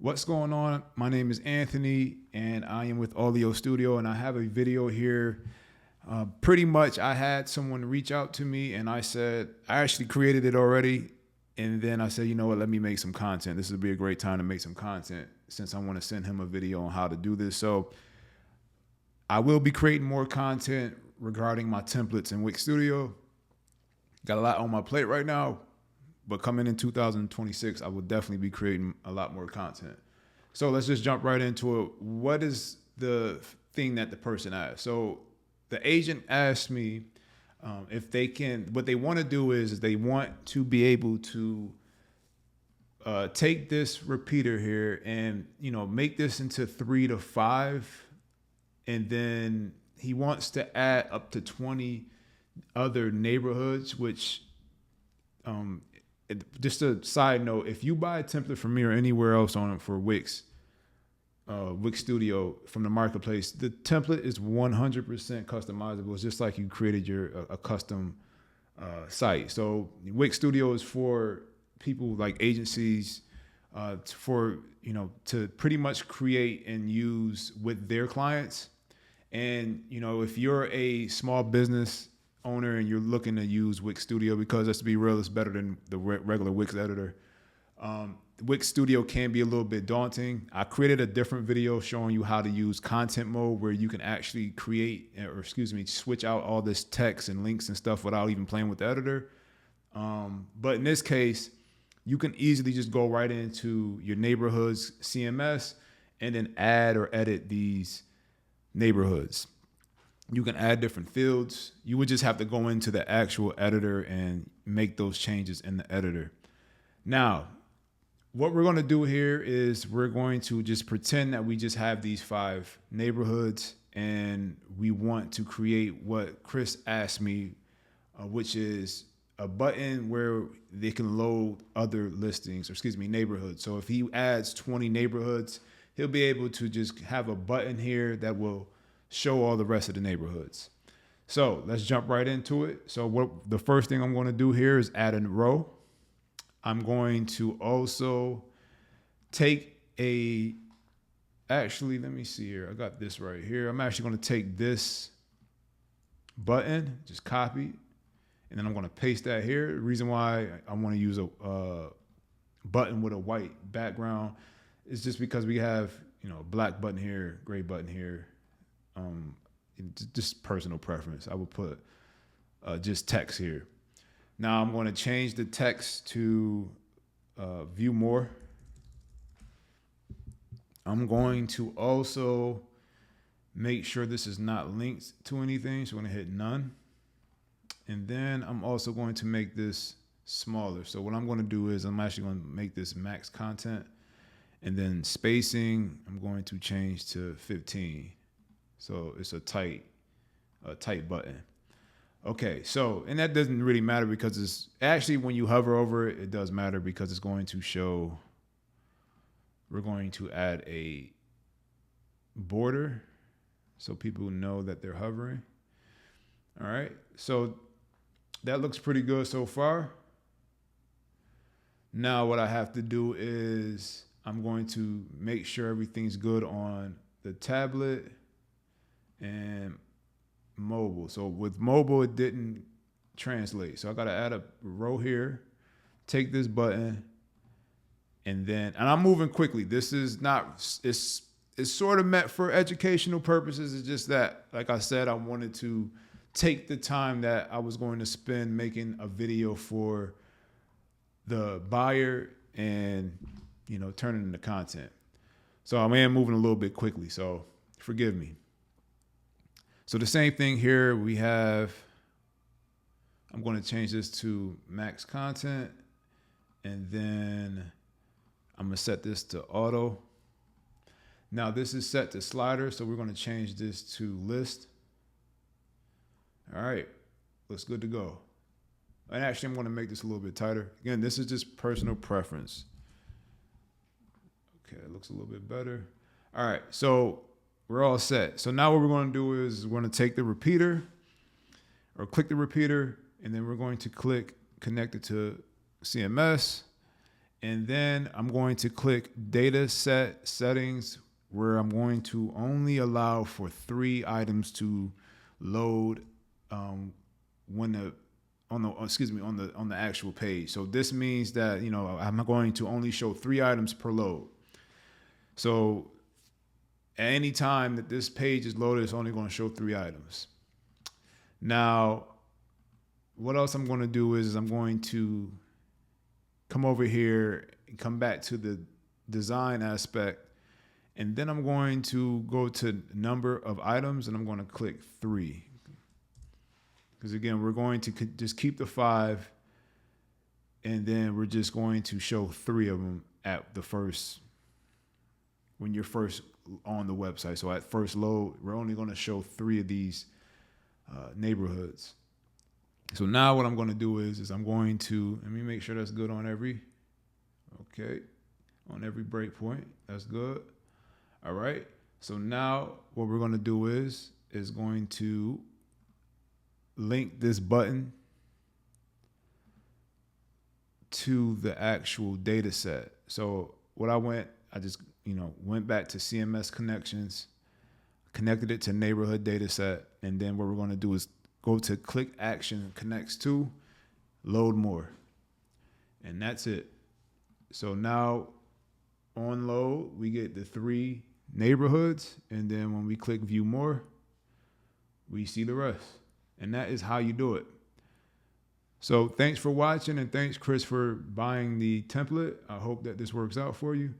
What's going on? My name is Anthony, and I am with Audio Studio, and I have a video here. Pretty much, I had someone reach out to me, and I said, I actually created it already, and then I said, you know what, let me make some content. This would be a great time to make some content since I want to send him a video on how to do this. So I will be creating more content regarding my templates in Wix Studio. Got a lot on my plate right now. But coming in 2026, I will definitely be creating a lot more content. So let's just jump right into it. What is the thing that the person asked? So the agent asked me if they can, what they want to do is they want to be able to take this repeater here and, make this into 3 to 5. And then he wants to add up to 20 other neighborhoods, which, just a side note, if you buy a template from me or anywhere else on it for Wix Studio from the marketplace, the template is 100% customizable. It's just like you created a custom site. So Wix Studio is for people like agencies to pretty much create and use with their clients. And, if you're a small business owner and you're looking to use Wix Studio, because let's be real, it's better than the regular Wix editor. Wix Studio can be a little bit daunting. I created a different video showing you how to use content mode where you can actually switch out all this text and links and stuff without even playing with the editor. But in this case, you can easily just go right into your neighborhood's CMS and then add or edit these neighborhoods. You can add different fields. You would just have to go into the actual editor and make those changes in the editor. Now, what we're going to do here is we're going to just pretend that we just have these 5 neighborhoods and we want to create what Chris asked me, which is a button where they can load other neighborhoods. So if he adds 20 neighborhoods, he'll be able to just have a button here that will show all the rest of the neighborhoods. So let's jump right into it. So the first thing I'm going to do here is add a row. I'm going to also take let me see here. I got this right here. I'm actually going to take this button, just copy, and then I'm going to paste that here. The reason why I want to use a button with a white background is just because we have, a black button here, gray button here. Just personal preference. I would put just text here. Now I'm going to change the text to view more. I'm going to also make sure this is not linked to anything. So I'm going to hit none. And then I'm also going to make this smaller. So what I'm going to do is I'm actually going to make this max content, and then spacing, I'm going to change to 15. So it's a tight button. Okay, so, and that doesn't really matter because it's actually, when you hover over it, it does matter because it's going to show, we're going to add a border so people know that they're hovering. All right, so that looks pretty good so far. Now what I have to do is I'm going to make sure everything's good on the tablet and mobile. So with mobile, it didn't translate. So I got to add a row here, take this button, and I'm moving quickly. This is not, it's sort of meant for educational purposes. It's just that, like I said, I wanted to take the time that I was going to spend making a video for the buyer and, turn it into content. So I am moving a little bit quickly, so forgive me. So the same thing here, I'm going to change this to max content, and then I'm going to set this to auto. Now this is set to slider, so we're going to change this to list. All right, looks good to go. And actually, I'm going to make this a little bit tighter. Again, this is just personal preference. Okay, it looks a little bit better. All right, so we're all set. So now what we're going to do is we're going to take the repeater, or click the repeater, and then we're going to click connect it to CMS. And then I'm going to click data set settings, where I'm going to only allow for 3 items to load when the on the actual page. So this means that, you know, I'm going to only show 3 items per load. So at any time that this page is loaded, it's only going to show 3 items. Now, what else I'm going to do is I'm going to come over here and come back to the design aspect. And then I'm going to go to number of items, and I'm going to click 3. Because again, we're going to just keep the 5, and then we're just going to show 3 of them at the first, when you're first on the website. So at first load, we're only going to show 3 of these neighborhoods. So now what I'm going to do is I'm going to, let me make sure that's good on every, okay, on every breakpoint. That's good. All right. So now what we're going to do is going to link this button to the actual data set. So what I just, went back to CMS connections, connected it to neighborhood data set. And then what we're going to do is go to click action connects to load more. And that's it. So now on load, we get the 3 neighborhoods. And then when we click view more, we see the rest. And that is how you do it. So thanks for watching, and thanks, Chris, for buying the template. I hope that this works out for you.